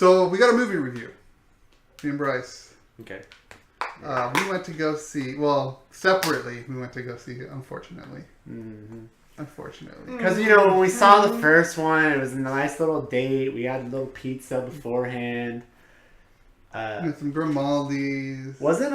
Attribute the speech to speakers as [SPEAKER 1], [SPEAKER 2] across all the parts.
[SPEAKER 1] So we got a movie review. Me and Bryce.
[SPEAKER 2] Okay.
[SPEAKER 1] We went to go see. Well, separately, we went to go see it. Unfortunately.
[SPEAKER 3] Mm-hmm.
[SPEAKER 1] Unfortunately.
[SPEAKER 3] Because, when we saw the first one, it was a nice little date. We had a little pizza beforehand.
[SPEAKER 1] And some Grimaldi's.
[SPEAKER 3] Wasn't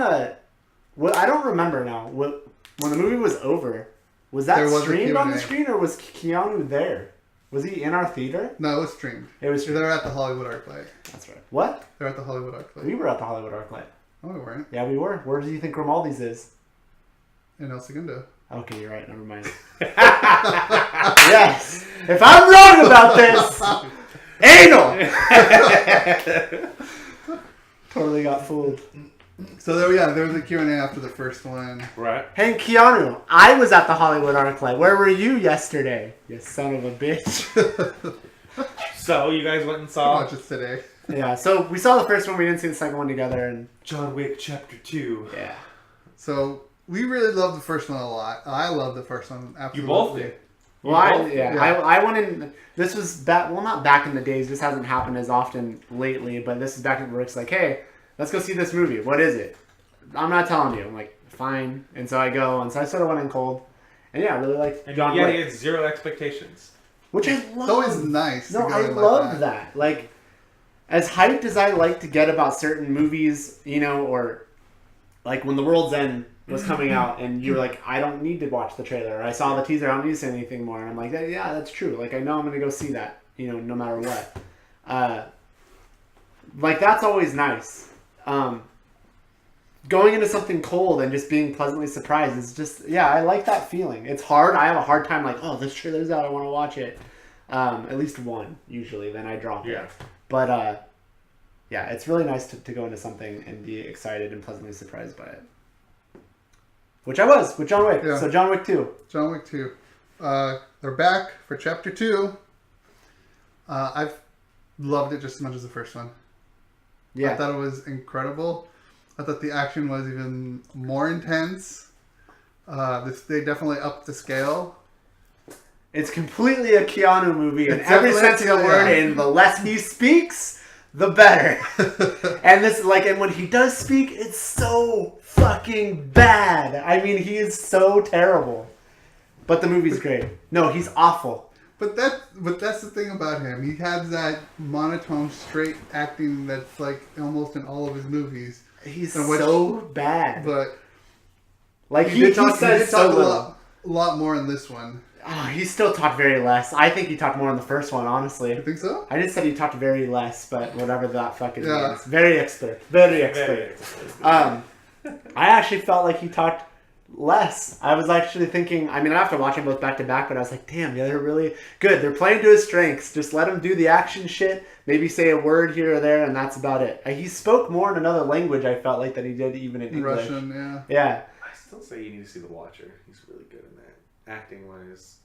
[SPEAKER 3] well, I don't remember now. When the movie was over, was that streamed on the screen or was Keanu there? Was he in our theater?
[SPEAKER 1] No, it was streamed.
[SPEAKER 3] It was streamed.
[SPEAKER 1] They were at the Hollywood ArcLight.
[SPEAKER 3] That's right. What?
[SPEAKER 1] They're at the Hollywood ArcLight.
[SPEAKER 3] We were at the Hollywood ArcLight.
[SPEAKER 1] No, we weren't.
[SPEAKER 3] Yeah, we were. Where do you think Grimaldi's is?
[SPEAKER 1] In El Segundo.
[SPEAKER 3] Okay, you're right. Never mind. Yes. If I'm wrong about this, anal. Totally got fooled.
[SPEAKER 1] So there was a Q&A after the first one.
[SPEAKER 2] Right.
[SPEAKER 3] Hey, Keanu, I was at the Hollywood ArcLight. Where were you yesterday? You son of a bitch.
[SPEAKER 2] So you guys went and
[SPEAKER 1] I
[SPEAKER 2] saw
[SPEAKER 1] watched it today.
[SPEAKER 3] Yeah, so we saw the first one. We didn't see the second one together, and
[SPEAKER 2] John Wick Chapter 2.
[SPEAKER 3] yeah.
[SPEAKER 1] So we really loved the first one a lot. I loved the first one absolutely.
[SPEAKER 2] You both did.
[SPEAKER 3] Well, I went in. This was back. Well, not back in the days. This hasn't happened as often lately. But this is back in Rick's like, hey, let's go see this movie. What is it? I'm not telling you. I'm like, fine. And so I go, and so I sort of went in cold. And yeah, I really liked John Wick.
[SPEAKER 2] Yeah, he had zero expectations.
[SPEAKER 3] Which I love.
[SPEAKER 1] It's always nice.
[SPEAKER 3] No, I love that. Like, as hyped as I like to get about certain movies, or like when The World's End was coming out and you were like, I don't need to watch the trailer. Or I saw the teaser, I don't need to say anything more. And I'm like, yeah, that's true. Like, I know I'm going to go see that, no matter what. Like, that's always nice. Going into something cold and just being pleasantly surprised is just, I like that feeling. It's hard. I have a hard time like, this trailer's out, I want to watch it. At least one, usually, then I drop it. But, it's really nice to go into something and be excited and pleasantly surprised by it. Which I was, with John Wick. Yeah. So John Wick 2.
[SPEAKER 1] John Wick 2. They're back for Chapter 2. I've loved it just as much as the first one.
[SPEAKER 3] Yeah.
[SPEAKER 1] I thought it was incredible. I thought the action was even more intense. They definitely upped the scale.
[SPEAKER 3] It's completely a Keanu movie in every sense of the word, and the less he speaks, the better. And and when he does speak, it's so fucking bad. I mean, he is so terrible. But the movie's great. No, he's awful.
[SPEAKER 1] But that's the thing about him. He has that monotone, straight acting that's like almost in all of his movies.
[SPEAKER 3] He's so bad.
[SPEAKER 1] But
[SPEAKER 3] like he talks
[SPEAKER 1] a lot more in this one.
[SPEAKER 3] Oh, he still talked very less. I think he talked more in the first one, honestly.
[SPEAKER 1] You think so?
[SPEAKER 3] I just said he talked very less, but whatever that fucking means. Very expert. Very expert. I actually felt like he talked less. I was actually thinking, I have to watch them both back to back, but I was like, damn, they're really good. They're playing to his strengths. Just let him do the action shit, maybe say a word here or there, and that's about it. He spoke more in another language, I felt like, than he did even in English.
[SPEAKER 1] Russian, yeah.
[SPEAKER 3] Yeah.
[SPEAKER 2] I still say you need to see The Watcher. He's really good in that, acting-wise.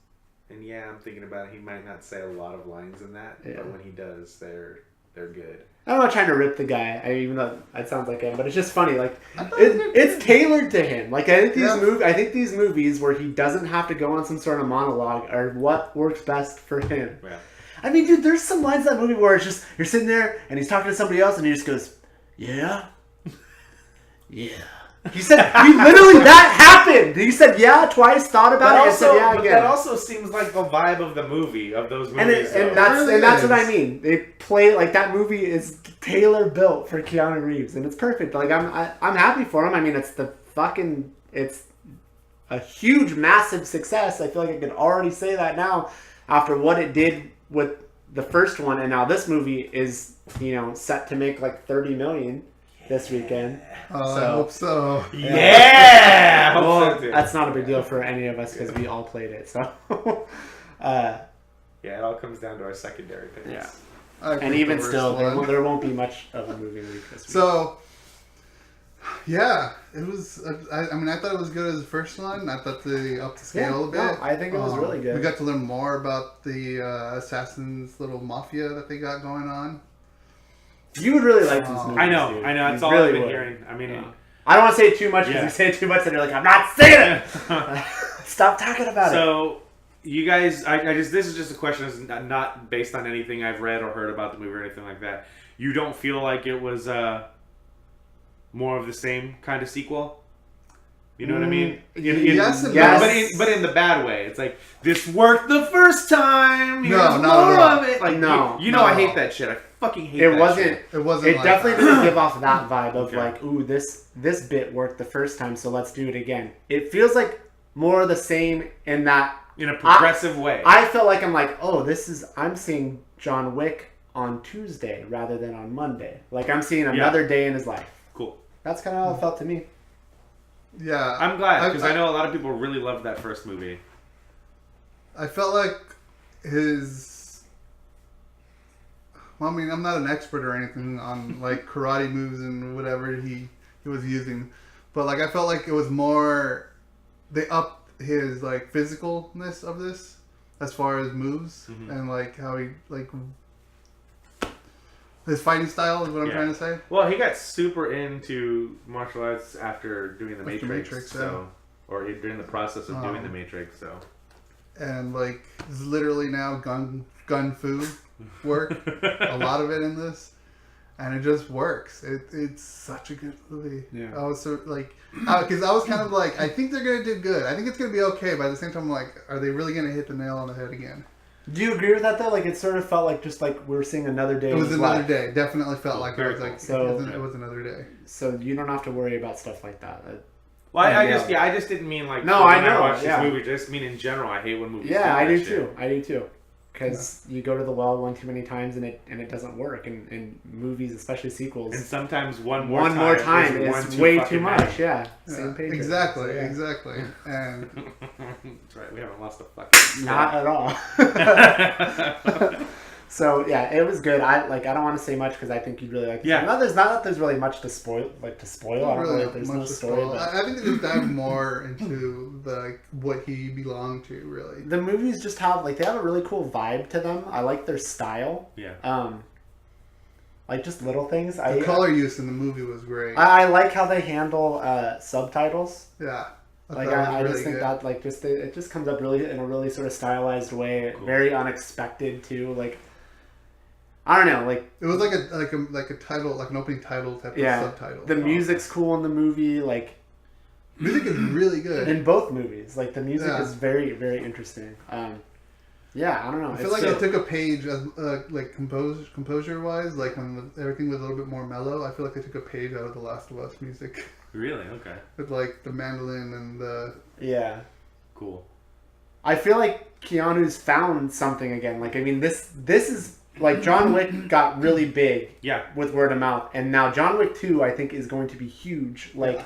[SPEAKER 2] And I'm thinking about it, he might not say a lot of lines in that, but when he does, they're good.
[SPEAKER 3] I'm not trying to rip the guy, even though it sounds like him, but it's just funny. Like, it's tailored to him. Like, I think these movies where he doesn't have to go on some sort of monologue are what works best for him.
[SPEAKER 2] Yeah.
[SPEAKER 3] I mean, dude, there's some lines in that movie where it's just, you're sitting there, and he's talking to somebody else, and he just goes, yeah? Yeah. He said, that happened! He said, yeah, twice, thought about it, and said, yeah, again.
[SPEAKER 2] But that also seems like the vibe of the movie, of those movies.
[SPEAKER 3] And that's what I mean. They play, like, that movie is tailor-built for Keanu Reeves, and it's perfect. Like, I'm happy for him. I mean, it's a huge, massive success. I feel like I can already say that now after what it did with the first one, and now this movie is, set to make like $30 million this weekend.
[SPEAKER 1] I hope so.
[SPEAKER 2] Yeah!
[SPEAKER 3] Well, that's not a big deal for any of us because we all played it. So,
[SPEAKER 2] it all comes down to our secondary picks.
[SPEAKER 3] Yeah, and even still, there won't be much of a movie week this week.
[SPEAKER 1] So, it was. I thought it was good as the first one. I thought they upped the scale a bit.
[SPEAKER 3] No, I think it was really good.
[SPEAKER 1] We got to learn more about the assassin's little mafia that they got going on.
[SPEAKER 3] You would really like these movies.
[SPEAKER 2] I know.
[SPEAKER 3] Dude.
[SPEAKER 2] That's
[SPEAKER 3] you
[SPEAKER 2] all
[SPEAKER 3] really
[SPEAKER 2] I've been
[SPEAKER 3] would.
[SPEAKER 2] hearing. I mean,
[SPEAKER 3] I don't want to say too much because you say too much and you're like, I'm not saying it. Stop talking about it.
[SPEAKER 2] So, you guys, this is just a question. It's not based on anything I've read or heard about the movie or anything like that.
[SPEAKER 4] you don't feel like it was more of the same kind of sequel? You know what I mean?
[SPEAKER 1] Yes and
[SPEAKER 3] yes.
[SPEAKER 4] But in the bad way. It's like, this worked the first time. Here's
[SPEAKER 1] No, not
[SPEAKER 4] more
[SPEAKER 1] at all.
[SPEAKER 4] of it. Like,
[SPEAKER 3] No,
[SPEAKER 4] you know
[SPEAKER 1] no.
[SPEAKER 4] I hate that shit. I fucking hate
[SPEAKER 3] It
[SPEAKER 4] that
[SPEAKER 3] wasn't.
[SPEAKER 4] shit.
[SPEAKER 1] It wasn't.
[SPEAKER 3] It
[SPEAKER 1] like
[SPEAKER 3] definitely
[SPEAKER 1] that.
[SPEAKER 3] didn't give off that vibe of
[SPEAKER 4] Okay.
[SPEAKER 3] like, ooh, this bit worked the first time, so let's do it again. It feels like more of the same in that.
[SPEAKER 4] In a progressive way.
[SPEAKER 3] I felt like I'm like, oh, I'm seeing John Wick on Tuesday rather than on Monday. Like I'm seeing another day in his life.
[SPEAKER 4] Cool.
[SPEAKER 3] That's kind of how it felt to me.
[SPEAKER 1] Yeah,
[SPEAKER 4] I'm glad, because I know a lot of people really loved that first movie.
[SPEAKER 1] I felt like his. Well, I mean, I'm not an expert or anything on like karate moves and whatever he was using, but like I felt like it was more. They upped his like physicalness of this as far as moves and like how he like his fighting style is what I'm trying to say.
[SPEAKER 4] Well, he got super into martial arts after doing the
[SPEAKER 1] After
[SPEAKER 4] Matrix,
[SPEAKER 1] Matrix,
[SPEAKER 4] so or during the process of doing the Matrix, so.
[SPEAKER 1] And like it's literally now gun fu work, a lot of it in this, and it just works. It's such a good movie.
[SPEAKER 3] Yeah.
[SPEAKER 1] I was so like, because I was kind of like, I think they're gonna do good. I think it's gonna be okay. But at the same time, I'm like, are they really gonna hit the nail on the head again?
[SPEAKER 3] Do you agree with that though? Like it sort of felt like just like we're seeing another day.
[SPEAKER 1] It was
[SPEAKER 3] in his
[SPEAKER 1] another
[SPEAKER 3] life.
[SPEAKER 1] day. Definitely felt like it was like
[SPEAKER 3] So-
[SPEAKER 1] it was another day.
[SPEAKER 3] So you don't have to worry about stuff like that.
[SPEAKER 4] Well, I
[SPEAKER 3] Yeah.
[SPEAKER 4] just didn't mean like.
[SPEAKER 3] No,
[SPEAKER 4] when
[SPEAKER 3] I know,
[SPEAKER 4] watch this
[SPEAKER 3] yeah.
[SPEAKER 4] movie, I just mean in general. I hate when movies.
[SPEAKER 3] Yeah, I
[SPEAKER 4] that
[SPEAKER 3] do
[SPEAKER 4] shit.
[SPEAKER 3] too. I do too. Because you go to the well one too many times and it doesn't work. And movies, especially sequels,
[SPEAKER 4] And sometimes one
[SPEAKER 3] more time is
[SPEAKER 4] one
[SPEAKER 3] way
[SPEAKER 4] fucking
[SPEAKER 3] too much.
[SPEAKER 4] many.
[SPEAKER 3] Yeah,
[SPEAKER 1] Yeah,
[SPEAKER 3] same page.
[SPEAKER 1] exactly,
[SPEAKER 3] So, yeah.
[SPEAKER 1] exactly. And
[SPEAKER 4] That's right. We haven't lost a fucking.
[SPEAKER 3] Not at all. So yeah, it was good. I don't want to say much because I think you'd really like.
[SPEAKER 4] Yeah.
[SPEAKER 3] Not that there's really much to spoil. I don't
[SPEAKER 1] really
[SPEAKER 3] know if there's
[SPEAKER 1] much
[SPEAKER 3] no
[SPEAKER 1] to
[SPEAKER 3] story.
[SPEAKER 1] spoil.
[SPEAKER 3] But
[SPEAKER 1] I think they just dive more into the like what he belonged to. Really,
[SPEAKER 3] the movies just have they have a really cool vibe to them. I like their style.
[SPEAKER 4] Yeah.
[SPEAKER 3] Like just little things.
[SPEAKER 1] the color use in the movie was great.
[SPEAKER 3] I like how they handle subtitles.
[SPEAKER 1] Yeah.
[SPEAKER 3] Like
[SPEAKER 1] thought it was
[SPEAKER 3] I
[SPEAKER 1] really
[SPEAKER 3] just think
[SPEAKER 1] good.
[SPEAKER 3] that like just it just comes up really in a really sort of stylized way,
[SPEAKER 4] Cool.
[SPEAKER 3] very unexpected too. Like I don't know, like
[SPEAKER 1] It was like a title, like an opening title type
[SPEAKER 3] yeah,
[SPEAKER 1] of subtitle.
[SPEAKER 3] the music's cool in the movie. Like
[SPEAKER 1] Music is really good.
[SPEAKER 3] in both movies, like the music
[SPEAKER 1] Yeah.
[SPEAKER 3] is very very interesting. Yeah, I don't know.
[SPEAKER 1] I feel like they took a page as like composure wise, like when everything was a little bit more mellow. I feel like they took a page out of The Last of Us music
[SPEAKER 4] Really? Okay.
[SPEAKER 1] with like the mandolin and the.
[SPEAKER 3] yeah.
[SPEAKER 4] Cool.
[SPEAKER 3] I feel like Keanu's found something again. Like I mean, this is like John Wick got really big
[SPEAKER 4] Yeah.
[SPEAKER 3] with word of mouth, and now John Wick 2 I think is going to be huge. Like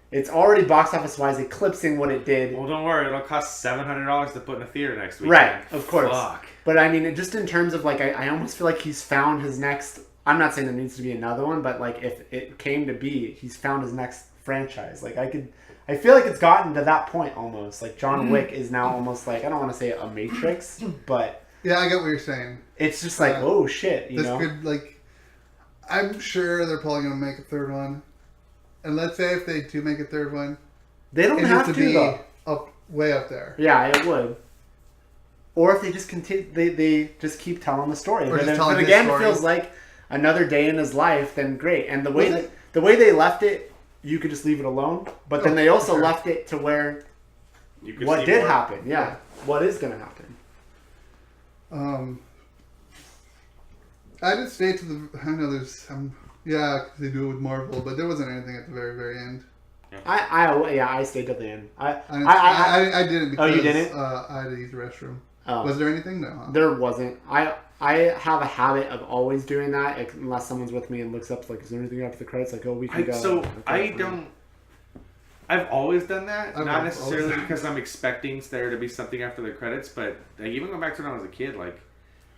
[SPEAKER 3] it's already box office wise eclipsing what it did.
[SPEAKER 4] Well, don't worry. It'll cost $700 to put in a theater next week.
[SPEAKER 3] Right, of course.
[SPEAKER 4] Fuck.
[SPEAKER 3] But I mean, just in terms of like, I almost feel like he's found his next. I'm not saying there needs to be another one, but like if it came to be, he's found his next franchise. Like I feel like it's gotten to that point almost. Like John Wick is now almost like I don't want to say a Matrix, but
[SPEAKER 1] Yeah, I get what you're saying.
[SPEAKER 3] it's just like oh shit, you
[SPEAKER 1] This
[SPEAKER 3] know.
[SPEAKER 1] could like. I'm sure they're probably gonna make a third one, and let's say if they do make a third one,
[SPEAKER 3] They don't
[SPEAKER 1] it
[SPEAKER 3] have
[SPEAKER 1] needs
[SPEAKER 3] to
[SPEAKER 1] to be
[SPEAKER 3] though.
[SPEAKER 1] up way up there.
[SPEAKER 3] Yeah, it would. Or if they just continue, they just keep telling the story.
[SPEAKER 1] Or
[SPEAKER 3] But
[SPEAKER 1] just
[SPEAKER 3] if
[SPEAKER 1] telling
[SPEAKER 3] it
[SPEAKER 1] his
[SPEAKER 3] again
[SPEAKER 1] story.
[SPEAKER 3] feels like another day in his life, then great. And the way
[SPEAKER 1] Was it?
[SPEAKER 3] the way they left it, you could just leave it alone. But then
[SPEAKER 1] Oh,
[SPEAKER 3] they also
[SPEAKER 1] for sure.
[SPEAKER 3] left it to where
[SPEAKER 4] You could
[SPEAKER 3] what
[SPEAKER 4] see
[SPEAKER 3] did
[SPEAKER 4] more.
[SPEAKER 3] happen. Yeah, what is going to happen.
[SPEAKER 1] I did stay to the. I know there's some. Yeah, 'cause they do it with Marvel, but there wasn't anything at the very, very end.
[SPEAKER 3] I stayed till the end.
[SPEAKER 1] I didn't because
[SPEAKER 3] Oh, you didn't?
[SPEAKER 1] I had to use the restroom.
[SPEAKER 3] Oh.
[SPEAKER 1] Was there anything? No. Huh?
[SPEAKER 3] There wasn't. I have a habit of always doing that unless someone's with me and looks up like, is there anything after the credits? Like, oh, we can go. Okay, fine.
[SPEAKER 4] I've always done that,
[SPEAKER 1] I've
[SPEAKER 4] not
[SPEAKER 1] always
[SPEAKER 4] necessarily
[SPEAKER 1] done
[SPEAKER 4] because I'm expecting there to be something after the credits, but like, even going back to when I was a kid, like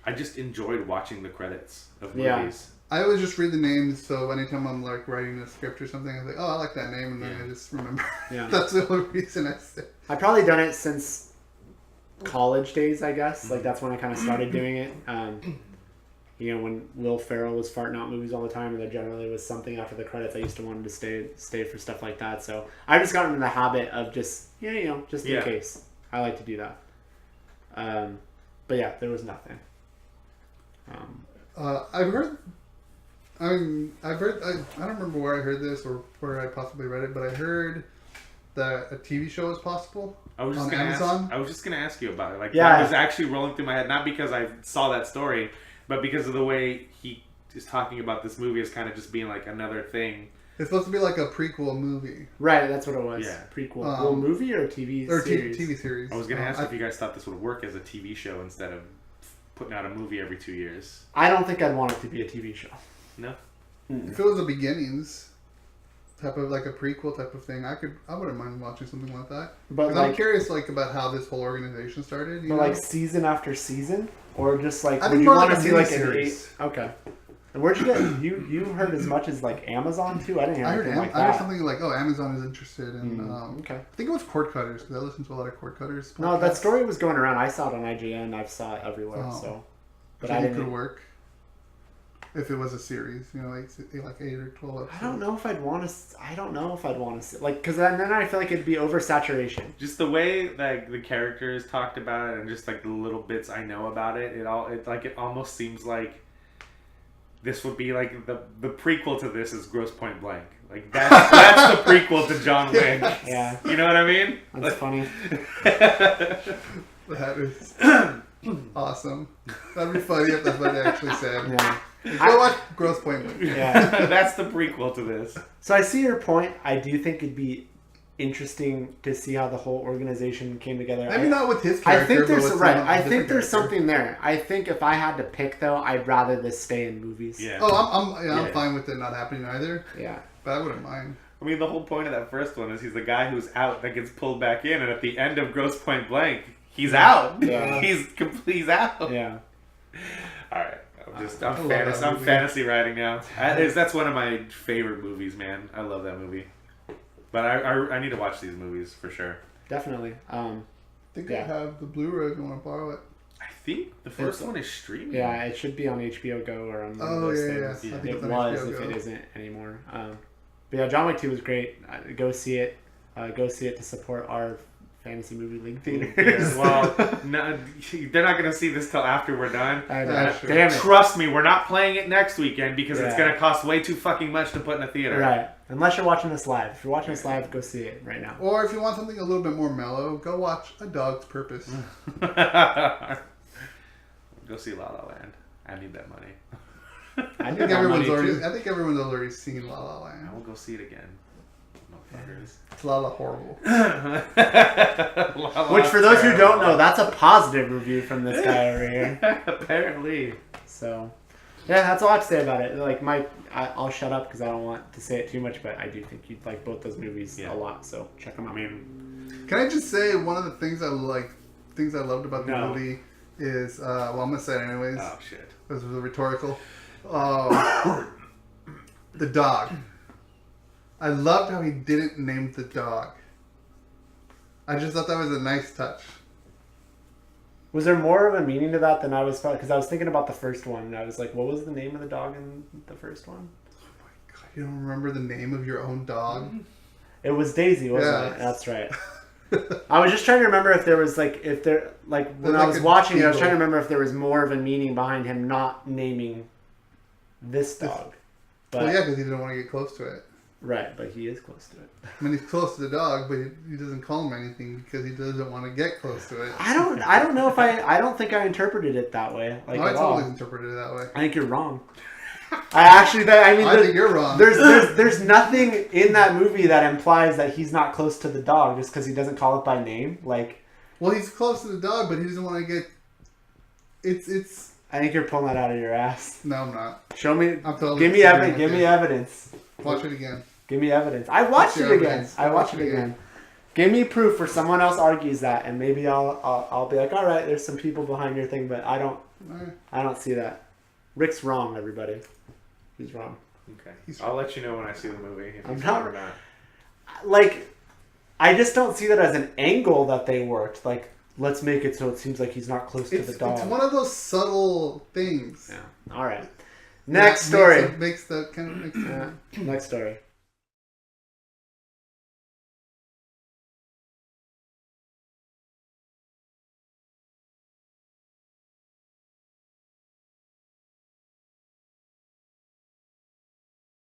[SPEAKER 4] I just enjoyed watching the credits of movies.
[SPEAKER 1] I always just read the names, so anytime I'm like writing a script or something, I'm like, oh, I like that name, and then I just remember.
[SPEAKER 3] Yeah.
[SPEAKER 1] That's the only reason I say.
[SPEAKER 3] I've probably done it since college days, I guess. Like that's when I kind of started doing it. You know, when Will Ferrell was farting out movies all the time, and there generally was something after the credits, I used to want to stay for stuff like that. So I've just gotten in the habit of just just in case. I like to do that. But yeah, there was nothing.
[SPEAKER 1] I've heard I mean, I've heard. I don't remember where I heard this or where I possibly read it, but I heard that a TV show is possible on Amazon.
[SPEAKER 4] I was just gonna ask you about it. Like,
[SPEAKER 3] Yeah.
[SPEAKER 4] that was actually rolling through my head, not because I saw that story, but because of the way he is talking about this movie as kind of just being like another thing.
[SPEAKER 1] It's supposed to be like a prequel movie.
[SPEAKER 3] Right, that's what it was.
[SPEAKER 4] Yeah.
[SPEAKER 3] Prequel. Well, movie or TV series?
[SPEAKER 1] TV series.
[SPEAKER 4] I was gonna ask if you guys thought this would work as a TV show instead of putting out a movie every 2 years.
[SPEAKER 3] I don't think I'd want it to be a TV show.
[SPEAKER 4] No.
[SPEAKER 1] If it was a beginnings type of like a prequel type of thing, I wouldn't mind watching something like that.
[SPEAKER 3] But
[SPEAKER 1] I'm curious like about how this whole organization started.
[SPEAKER 3] But like season after season, or just like
[SPEAKER 1] I
[SPEAKER 3] would
[SPEAKER 1] think
[SPEAKER 3] you
[SPEAKER 1] more
[SPEAKER 3] want
[SPEAKER 1] like
[SPEAKER 3] to
[SPEAKER 1] a
[SPEAKER 3] see like an
[SPEAKER 1] miniseries.
[SPEAKER 3] 8? Okay. And where'd you get you heard as much as like Amazon too? I didn't hear
[SPEAKER 1] I heard,
[SPEAKER 3] anything like
[SPEAKER 1] I heard
[SPEAKER 3] that.
[SPEAKER 1] something like, oh, Amazon is interested in.
[SPEAKER 3] Okay.
[SPEAKER 1] I think it was cord cutters because I listen to a lot of cord cutters.
[SPEAKER 3] No, that
[SPEAKER 1] podcasts.
[SPEAKER 3] story was going around. I saw it on IGN. I saw it everywhere.
[SPEAKER 1] Oh.
[SPEAKER 3] So, but
[SPEAKER 1] Do
[SPEAKER 3] I
[SPEAKER 1] you think it
[SPEAKER 3] didn't.
[SPEAKER 1] could work if it was a series. You know, like 8 or 12 episodes.
[SPEAKER 3] I don't know if I'd want to. I don't know if I'd want to see like because then I feel like it'd be oversaturation.
[SPEAKER 4] Just the way like the characters talked about it and just like the little bits I know about it, it almost seems like this would be like the prequel to this is Grosse Point Blank. Like that's the prequel to John Wick.
[SPEAKER 3] Yeah.
[SPEAKER 4] You know what I mean?
[SPEAKER 3] That's funny.
[SPEAKER 1] That is awesome. That'd be funny if that's what they actually said.
[SPEAKER 3] Yeah.
[SPEAKER 1] Go watch Grosse Point Blank.
[SPEAKER 3] Yeah.
[SPEAKER 4] That's the prequel to this.
[SPEAKER 3] So I see your point. I do think it'd be interesting to see how the whole organization came together.
[SPEAKER 1] Maybe not with his character.
[SPEAKER 3] I think there's
[SPEAKER 1] but with
[SPEAKER 3] right.
[SPEAKER 1] some
[SPEAKER 3] I
[SPEAKER 1] different
[SPEAKER 3] think there's
[SPEAKER 1] character.
[SPEAKER 3] something there. I think if I had to pick though, I'd rather this stay in movies.
[SPEAKER 4] Yeah.
[SPEAKER 1] Oh, I'm
[SPEAKER 4] Yeah.
[SPEAKER 1] fine with it not happening either.
[SPEAKER 3] Yeah.
[SPEAKER 1] But I wouldn't mind.
[SPEAKER 4] I mean, the whole point of that first one is he's the guy who's out that gets pulled back in, and at the end of Grosse Point Blank, he's out.
[SPEAKER 3] Yeah.
[SPEAKER 4] He's out.
[SPEAKER 3] Yeah.
[SPEAKER 4] All right.
[SPEAKER 1] I love that
[SPEAKER 4] I'm
[SPEAKER 1] movie.
[SPEAKER 4] fantasy writing now. That's one of my favorite movies, man. I love that movie. But I need to watch these movies for sure.
[SPEAKER 3] Definitely.
[SPEAKER 1] I think I
[SPEAKER 3] Yeah.
[SPEAKER 1] have the Blu-ray if you want to borrow it.
[SPEAKER 4] I think the first one is streaming.
[SPEAKER 3] Yeah, it should be on HBO Go or on one of
[SPEAKER 1] Oh,
[SPEAKER 3] those
[SPEAKER 1] yeah.
[SPEAKER 3] things.
[SPEAKER 1] I think
[SPEAKER 3] It
[SPEAKER 1] it's on
[SPEAKER 3] was
[SPEAKER 1] HBO
[SPEAKER 3] if
[SPEAKER 1] Go.
[SPEAKER 3] it isn't anymore. But yeah, John Wick 2 was great. Go see it. Go see it to support our fantasy movie league theaters.
[SPEAKER 4] Yeah, well, no, they're not going to see this till after we're done.
[SPEAKER 3] I know.
[SPEAKER 1] Yeah, sure.
[SPEAKER 3] Damn it.
[SPEAKER 4] Trust me, we're not playing it next weekend because it's
[SPEAKER 3] Yeah.
[SPEAKER 4] going to cost way too fucking much to put in a theater.
[SPEAKER 3] Right. Unless you're watching this live. If you're watching this live, go see it right now.
[SPEAKER 1] Or if you want something a little bit more mellow, go watch A Dog's Purpose.
[SPEAKER 4] Go see La La Land. I need that money.
[SPEAKER 3] I
[SPEAKER 1] I
[SPEAKER 3] need
[SPEAKER 1] think
[SPEAKER 3] that
[SPEAKER 1] everyone's
[SPEAKER 3] money,
[SPEAKER 1] already.
[SPEAKER 3] too.
[SPEAKER 1] I think everyone's already seen La La Land.
[SPEAKER 4] I will go see it again. Motherfuckers.
[SPEAKER 1] It's La La horrible.
[SPEAKER 3] Which, for those who don't know, that's a positive review from this guy over here.
[SPEAKER 4] Apparently.
[SPEAKER 3] So, yeah, that's all I have to say about it. Like, I'll shut up because I don't want to say it too much, but I do think you'd like both those movies
[SPEAKER 4] Yeah.
[SPEAKER 3] a lot. So check them out.
[SPEAKER 4] I mean,
[SPEAKER 1] Can I just say one of the things I loved about the
[SPEAKER 4] No.
[SPEAKER 1] movie is well, I'm gonna say it anyways.
[SPEAKER 4] oh shit.
[SPEAKER 1] This was a rhetorical. The dog. I loved how he didn't name the dog. I just thought that was a nice touch.
[SPEAKER 3] Was there more of a meaning to that than I was? Because I was thinking about the first one, and I was like, what was the name of the dog in the first one?
[SPEAKER 1] God, you don't remember the name of your own dog?
[SPEAKER 3] It was Daisy, wasn't
[SPEAKER 1] Yeah.
[SPEAKER 3] it? That's right. I was just trying to remember if there was when
[SPEAKER 1] There's
[SPEAKER 3] I
[SPEAKER 1] like
[SPEAKER 3] was
[SPEAKER 1] a
[SPEAKER 3] watching it, I was
[SPEAKER 1] beagle.
[SPEAKER 3] trying to remember if there was more of a meaning behind him not naming this dog. But
[SPEAKER 1] Well, yeah, because he didn't want to get close to it.
[SPEAKER 3] right, but he is close to it.
[SPEAKER 1] I mean, he's close to the dog, but he doesn't call him anything because he doesn't want to get close to it.
[SPEAKER 3] I don't know if I don't think I interpreted it that way. Like
[SPEAKER 1] No, I
[SPEAKER 3] at
[SPEAKER 1] totally
[SPEAKER 3] all.
[SPEAKER 1] interpreted it that way.
[SPEAKER 3] I think you're wrong. I
[SPEAKER 1] think you're wrong.
[SPEAKER 3] There's nothing in that movie that implies that he's not close to the dog just because he doesn't call it by name. Like,
[SPEAKER 1] Well, he's close to the dog, but he doesn't want to get. It's.
[SPEAKER 3] I think you're pulling that out of your ass.
[SPEAKER 1] No, I'm not.
[SPEAKER 3] Show me.
[SPEAKER 1] I'm totally
[SPEAKER 3] Give me
[SPEAKER 1] disagreeing
[SPEAKER 3] evidence.
[SPEAKER 1] with
[SPEAKER 3] Give
[SPEAKER 1] you.
[SPEAKER 3] me evidence.
[SPEAKER 1] Watch it again.
[SPEAKER 3] Give me evidence. I watched
[SPEAKER 1] What's
[SPEAKER 3] it
[SPEAKER 1] your
[SPEAKER 3] again.
[SPEAKER 1] evidence?
[SPEAKER 3] I watched it again. Give me proof where someone else argues that, and maybe I'll be like, all right, there's some people behind your thing, but I don't see that. Rick's wrong, everybody. He's wrong.
[SPEAKER 4] Okay.
[SPEAKER 1] He's-
[SPEAKER 4] I'll let you know when I see the movie if
[SPEAKER 3] I'm
[SPEAKER 4] he's
[SPEAKER 3] not-
[SPEAKER 4] wrong or not.
[SPEAKER 3] Like, I just don't see that as an angle that they worked. Like, let's make it so it seems like he's not close to the dog.
[SPEAKER 1] It's one of those subtle things.
[SPEAKER 3] Yeah. All right. Next story.
[SPEAKER 1] Makes the kind of makes
[SPEAKER 3] Next story.